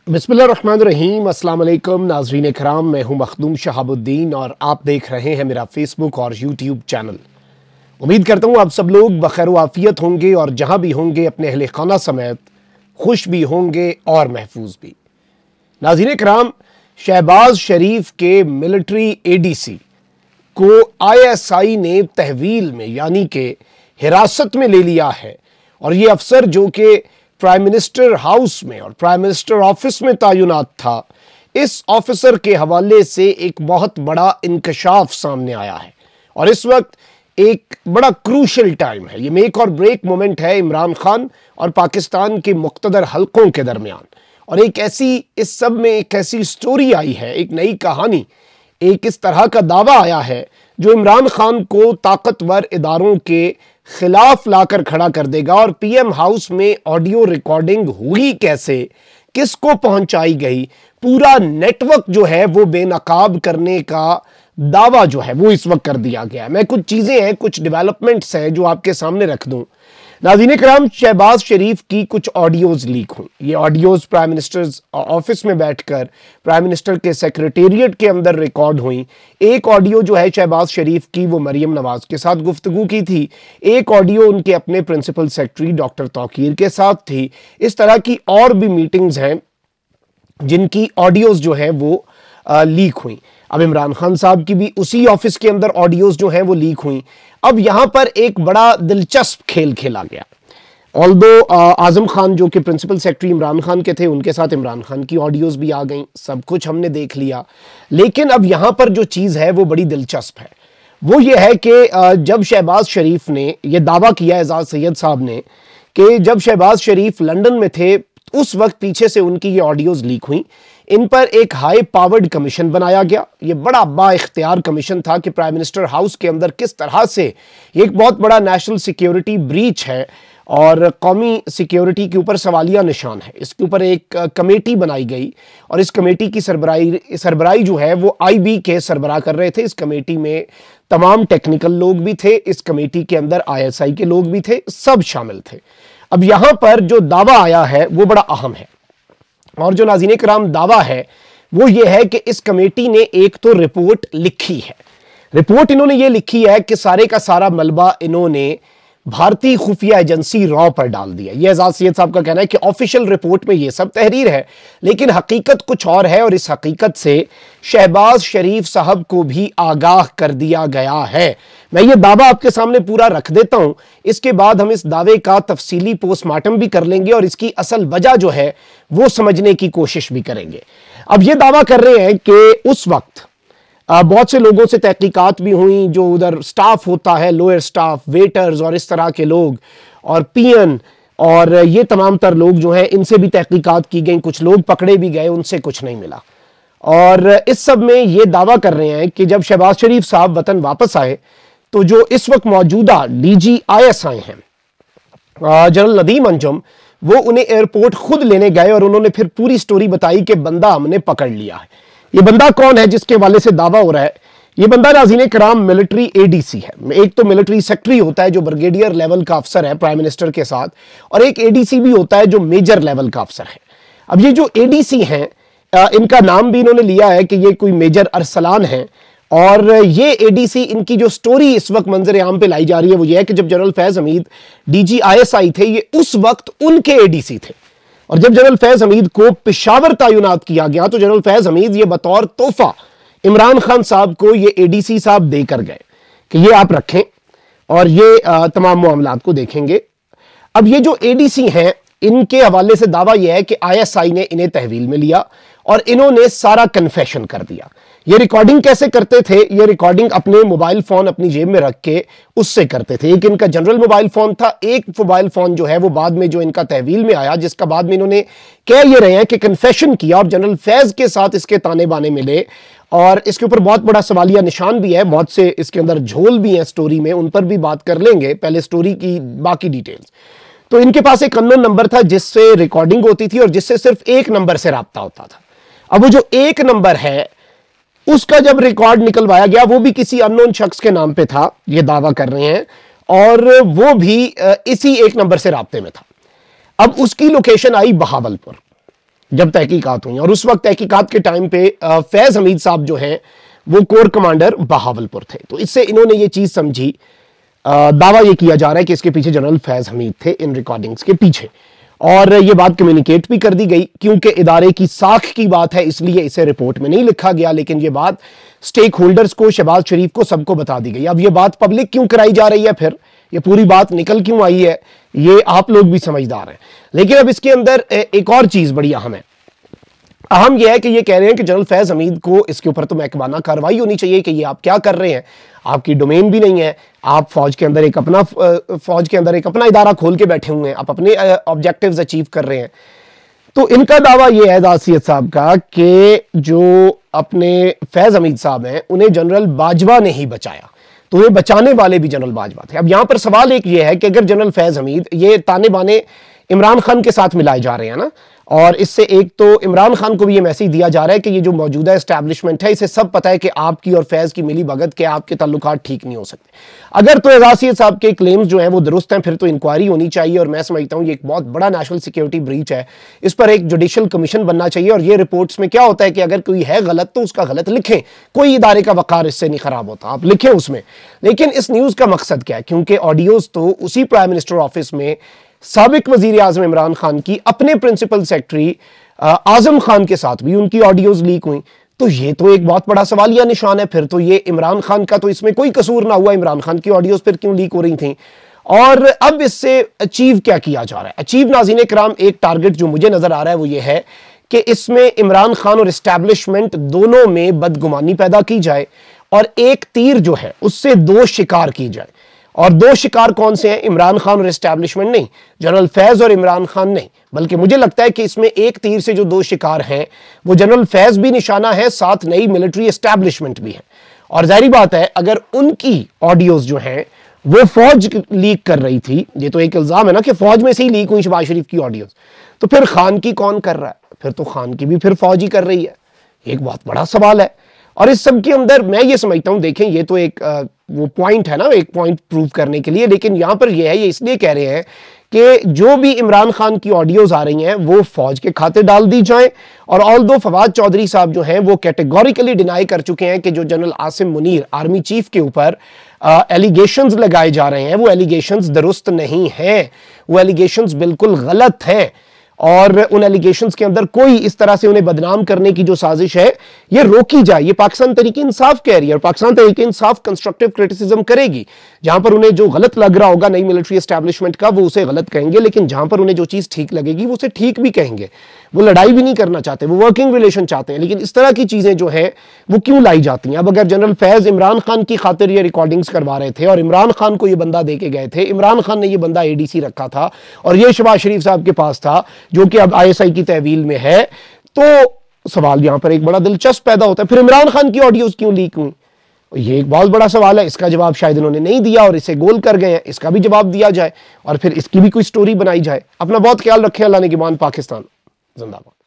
बिस्मिल्लाहिर्रहमानिर्रहीम। अस्सलाम वालेकुम नाज़रीन इकराम, मैं हूं मखदूम शहाबुद्दीन और आप देख रहे हैं मेरा फेसबुक और यूट्यूब चैनल। उम्मीद करता हूं आप सब लोग बखैर आफियत होंगे और जहां भी होंगे अपने अहले खाना समेत खुश भी होंगे और महफूज भी। नाज़रीन इकराम, शहबाज शरीफ के मिलिट्री एडीसी को ISI ने तहवील में यानी कि हिरासत में ले लिया है और ये अफसर जो कि प्राइम मिनिस्टर हाउस में और प्राइम मिनिस्टर ऑफिस में तैनात था, इस ऑफिसर के हवाले से एक बहुत बड़ा इंकशाफ सामने आया है और इस वक्त एक बड़ा क्रूशल टाइम है। ये मेक और ब्रेक मोमेंट है इमरान खान और पाकिस्तान के मुख्तदर हलकों के दरमियान। और एक ऐसी इस सब में एक ऐसी स्टोरी आई है, एक नई कहानी, एक इस तरह का दावा आया है जो इमरान खान को ताकतवर इदारों के खिलाफ लाकर खड़ा कर देगा। और PM हाउस में ऑडियो रिकॉर्डिंग हुई कैसे, किसको पहुंचाई गई, पूरा नेटवर्क जो है वो बेनकाब करने का दावा जो है वो इस वक्त कर दिया गया है। मैं कुछ चीजें हैं, कुछ डेवलपमेंट्स हैं जो आपके सामने रख दूं। नाज़रीन इकराम, शहबाज शरीफ की कुछ ऑडियोज लीक हुई। ये ऑडियोज प्राइम मिनिस्टर ऑफिस में बैठकर प्राइम मिनिस्टर के सेक्रेटेरिएट के अंदर रिकॉर्ड हुई। एक ऑडियो जो है शहबाज शरीफ की वो मरियम नवाज के साथ गुफ्तगू की थी, एक ऑडियो उनके अपने प्रिंसिपल सेक्रेटरी डॉक्टर तौकीर के साथ थी। इस तरह की और भी मीटिंग्स हैं जिनकी ऑडियोज जो है वो लीक हुई। अब इमरान खान साहब की भी उसी ऑफिस के अंदर ऑडियोज जो हैं वो लीक हुई। अब यहां पर एक बड़ा दिलचस्प खेल खेला गया। ऑल्दो आजम खान जो कि प्रिंसिपल सेक्रेटरी इमरान खान के थे, उनके साथ इमरान खान की ऑडियोज भी आ गई, सब कुछ हमने देख लिया। लेकिन अब यहां पर जो चीज़ है वो बड़ी दिलचस्प है। वो ये है कि जब शहबाज शरीफ ने यह दावा किया, एजाज सैयद साहब ने, कि जब शहबाज शरीफ लंदन में थे उस वक्त पीछे से उनकी ये ऑडियोज लीक हुई। इन पर एक हाई पावर्ड कमीशन बनाया गया। ये बड़ा बाइख्तियार कमीशन था कि प्राइम मिनिस्टर हाउस के अंदर किस तरह से एक बहुत बड़ा नेशनल सिक्योरिटी ब्रीच है और कौमी सिक्योरिटी के ऊपर सवालिया निशान है। इसके ऊपर एक कमेटी बनाई गई और इस कमेटी की सरबराही जो है वो IB के सरबराह कर रहे थे। इस कमेटी में तमाम टेक्निकल लोग भी थे, इस कमेटी के अंदर ISI के लोग भी थे, सब शामिल थे। अब यहां पर जो दावा आया है वो बड़ा अहम है और जो नाज़रीन इकराम दावा है वो ये है कि इस कमेटी ने एक तो रिपोर्ट लिखी है। रिपोर्ट इन्होंने ये लिखी है कि सारे का सारा मलबा इन्होंने भारतीय खुफिया एजेंसी रॉ पर डाल दिया। ये एजाज सैयद साहब का कहना है कि ऑफिशियल रिपोर्ट में ये सब तहरीर है, लेकिन हकीकत कुछ और है और इस हकीकत से शहबाज शरीफ साहब को भी आगाह कर दिया गया है। मैं ये दावा आपके सामने पूरा रख देता हूं, इसके बाद हम इस दावे का तफसीली पोस्टमार्टम भी कर लेंगे और इसकी असल वजह जो है वो समझने की कोशिश भी करेंगे। अब ये दावा कर रहे हैं कि उस वक्त बहुत से लोगों से तहकीकात भी हुई, जो उधर स्टाफ होता है, लोअर स्टाफ, वेटर्स और इस तरह के लोग और पियन और ये तमाम तर लोग जो हैं इनसे भी तहकीकात की गई। कुछ लोग पकड़े भी गए, उनसे कुछ नहीं मिला। और इस सब में ये दावा कर रहे हैं कि जब शहबाज शरीफ साहब वतन वापस आए तो जो इस वक्त मौजूदा DG ISI हैं जनरल नदीम अंजुम, वो उन्हें एयरपोर्ट खुद लेने गए और उन्होंने फिर पूरी स्टोरी बताई कि बंदा हमने पकड़ लिया है। ये बंदा कौन है जिसके वाले से दावा हो रहा है? ये बंदा नाज़रीन इकराम मिलिट्री ADC है। एक तो मिलिट्री सेक्रेटरी होता है जो ब्रिगेडियर लेवल का अफसर है प्राइम मिनिस्टर के साथ, और एक ADC भी होता है जो मेजर लेवल का अफसर है। अब ये जो ADC हैं इनका नाम भी इन्होंने लिया है कि ये कोई मेजर अरसलान है। और ये ADC, इनकी जो स्टोरी इस वक्त मंजर आम पे लाई जा रही है वो ये है कि जब general Faiz Hamid DG ISI थे, ये उस वक्त उनके ADC थे। और जब जनरल फैज हमीद को पेशावर तैनात किया गया तो जनरल फैज हमीद ये बतौर तोहफा इमरान खान साहब को ये ADC साहब देकर गए कि ये आप रखें और ये तमाम मामलात को देखेंगे। अब ये जो ADC हैं इनके हवाले से दावा यह है कि ISI ने इन्हें तहवील में लिया और इन्होंने सारा कन्फेशन कर दिया। ये रिकॉर्डिंग कैसे करते थे? ये रिकॉर्डिंग अपने मोबाइल फोन अपनी जेब में रख के उससे करते थे। एक इनका जनरल मोबाइल फोन था, एक मोबाइल फोन जो है वो बाद में जो इनका तहवील में आया, जिसका बाद में इन्होंने कह ये रहे हैं कि कन्फेशन किया और जनरल फैज के साथ इसके ताने बाने मिले। और इसके ऊपर बहुत बड़ा सवालिया निशान भी है, बहुत से इसके अंदर झोल भी हैं स्टोरी में, उन पर भी बात कर लेंगे, पहले स्टोरी की बाकी डिटेल्स। तो इनके पास एक अननोन नंबर था जिससे रिकॉर्डिंग होती थी और जिससे सिर्फ एक नंबर से राब्ता होता था। अब वो जो एक नंबर है उसका जब रिकॉर्ड निकलवाया गया वो भी किसी अननोन शख्स के नाम पे था, ये दावा कर रहे हैं, और वो भी इसी एक नंबर से राब्ते में था। अब उसकी लोकेशन आई बहावलपुर। جب تحقیقات ہوئی، اور اس وقت تحقیقات کے ٹائم پہ فیض حمید صاحب جو ہیں وہ کور کمانڈر بہاولپور تھے، تو اس سے انہوں نے یہ چیز سمجھی، دعویٰ یہ کیا جا رہا ہے کہ اس کے پیچھے جنرل فیض حمید تھے ان ریکارڈنگز کے پیچھے، اور یہ بات کمیونیکیٹ بھی کر دی گئی کیونکہ ادارے کی ساکھ کی بات ہے، اس لیے اسے رپورٹ میں نہیں لکھا گیا، لیکن یہ بات سٹیک ہولڈرز کو، شہباز شریف کو، سب کو بتا دی گئی۔ اب یہ بات پبلک کیوں کرائی جا رہی ہے، پھر یہ پوری بات نکل کیوں آئی ہے، یہ آپ لوگ بھی سمجھدار ہیں، لیکن اب اس کے اندر ایک اور چیز بڑی اہم ہے۔ اہم یہ ہے کہ یہ کہہ رہے ہیں کہ جنرل فیض حمید کو اس کے اوپر تو محکمانہ کارروائی ہونی چاہیے کہ یہ آپ کیا کر رہے ہیں، آپ کی ڈومین بھی نہیں ہے، آپ فوج کے اندر ایک اپنا ادارہ کھول کے بیٹھے ہوئے ہیں، آپ اپنے آبجیکٹیوز اچیو کر رہے ہیں۔ تو ان کا دعویٰ یہ ہے داسیت صاحب کا کہ جو اپنے فیض حمید صاحب ہیں انہیں جنرل باجوہ نے ہی بچایا، تو یہ بچانے والے بھی جنرل باجوہ تھے۔ اب یہاں پر سوال ایک یہ ہے کہ اگر جنرل فیض حمید، یہ تانے بانے عمران خان کے ساتھ ملائے جا رہے ہیں نا، اور اس سے ایک تو عمران خان کو بھی یہ میسیج دیا جا رہا ہے کہ یہ جو موجودہ اسٹیبلشمنٹ ہے اسے سب پتہ ہے کہ آپ کی اور فیض کی ملی بھگت کے آپ کے تعلقات ٹھیک نہیں ہو سکتے۔ اگر تو اعزازیت صاحب کے کلیمز جو ہیں وہ درست ہیں، پھر تو انکوائری ہونی چاہیے، اور میں سمجھتا ہوں یہ ایک بہت بڑا نیشنل سیکیورٹی بریچ ہے، اس پر ایک جوڈیشل کمیشن بننا چاہیے، اور یہ رپورٹس میں کیا ہوتا ہے کہ اگر کوئی ہے غلط تو اس کا غلط لکھیں، کوئی ادارے کا وقار اس سے نہیں خراب ہوتا، آپ لکھیں اس میں۔ لیکن اس نیوز کا مقصد کیا ہے، کیونکہ آڈیوز تو اسی پرائم منسٹر آفس میں سابق وزیر اعظم عمران خان کی اپنے پرنسپل سیکٹری اعظم خان کے ساتھ بھی ان کی آڈیوز لیک ہوئیں، تو یہ تو ایک بہت بڑا سوالیہ نشان ہے، پھر تو یہ عمران خان کا تو اس میں کوئی قصور نہ ہوا، عمران خان کی آڈیوز پھر کیوں لیک ہو رہی تھیں؟ اور اب اس سے اچیو کیا کیا جا رہا ہے؟ اچیو ناظرین کرام ایک ٹارگٹ جو مجھے نظر آ رہا ہے وہ یہ ہے کہ اس میں عمران خان اور اسٹیبلشمنٹ دونوں میں بدگمانی پیدا کی جائے، اور ایک تیر جو ہے اس سے دو شکار کی جائے، اور دو شکار کون سے ہیں؟ عمران خان اور اسٹیبلشمنٹ نہیں، جنرل فیض اور عمران خان نہیں، بلکہ مجھے لگتا ہے کہ اس میں ایک تیر سے جو دو شکار ہیں وہ جنرل فیض بھی نشانہ ہے، ساتھ نئی ملٹری اسٹیبلشمنٹ بھی ہے۔ اور ظاہری بات ہے اگر ان کی آڈیوز جو ہیں وہ فوج لیک کر رہی تھی، یہ تو ایک الزام ہے نا کہ فوج میں سے ہی لیک ہوئی شہباز شریف کی آڈیوز، تو پھر خان کی کون کر رہا ہے؟ پھر تو خان کی بھی پھر فوج ہی کر رہی ہے، ایک بہت بڑا سوال ہے۔ اور اس سب کے اندر میں یہ سمجھتا ہوں، دیکھیں یہ تو ایک وہ پوائنٹ ہے نا، ایک پوائنٹ پروف کرنے کے لیے، لیکن یہاں پر یہ ہے، یہ اس لیے کہہ رہے ہیں کہ جو بھی عمران خان کی آڈیوز آ رہی ہیں وہ فوج کے کھاتے ڈال دی جائیں، اور آلدو فواد چودھری صاحب جو ہیں وہ کیٹیگوریکلی ڈینائی کر چکے ہیں کہ جو general Asim Munir army chief کے اوپر ایلیگیشنز لگائے جا رہے ہیں وہ ایلیگیشنز درست نہیں ہیں، وہ ایلیگیشنز بالکل غلط ہیں، اور ان ایلیگیشنز کے اندر کوئی اس طرح سے انہیں بدنام کرنے کی جو سازش ہے یہ روکی جائے۔ یہ پاکستان تحریک انصاف کہہ رہی ہے، اور پاکستان تحریک انصاف کنسٹرکٹیو کرٹیسزم کرے گی، جہاں پر انہیں جو غلط لگ رہا ہوگا نئی ملٹری اسٹیبلشمنٹ کا وہ اسے غلط کہیں گے، لیکن جہاں پر انہیں جو چیز ٹھیک لگے گی وہ اسے ٹھیک بھی کہیں گے۔ وہ لڑائی بھی نہیں کرنا چاہتے، وہ ورکنگ ریلیشن چاہتے ہیں، لیکن اس طرح کی چیزیں جو ہیں وہ کیوں لائی جاتی ہیں؟ اب اگر جنرل فیض عمران خان کی خاطر یہ ریکارڈنگز کروا رہے تھے اور عمران خان کو یہ بندہ دے کے گئے تھے، عمران خان نے یہ بندہ اے ڈی سی رکھا تھا اور یہ شہباز شریف صاحب کے پاس تھا جو کہ اب آئی ایس آئی کی تحویل میں ہے، تو سوال یہاں پر ایک بڑا دلچسپ پیدا ہوتا ہے، پھر عمران خان کی آڈیوز کیوں لیک ہوئی؟ یہ ایک بہت بڑا سوال ہے، اس کا جواب شاید انہوں نے نہیں دیا اور اسے گول کر گئے ہیں، اس کا بھی جواب دیا جائے اور پھر اس کی بھی کوئی سٹوری بنائی جائے۔ اپنا بہت خیال رکھیں، اللہ نگہبان، پاکستان زندہ باد۔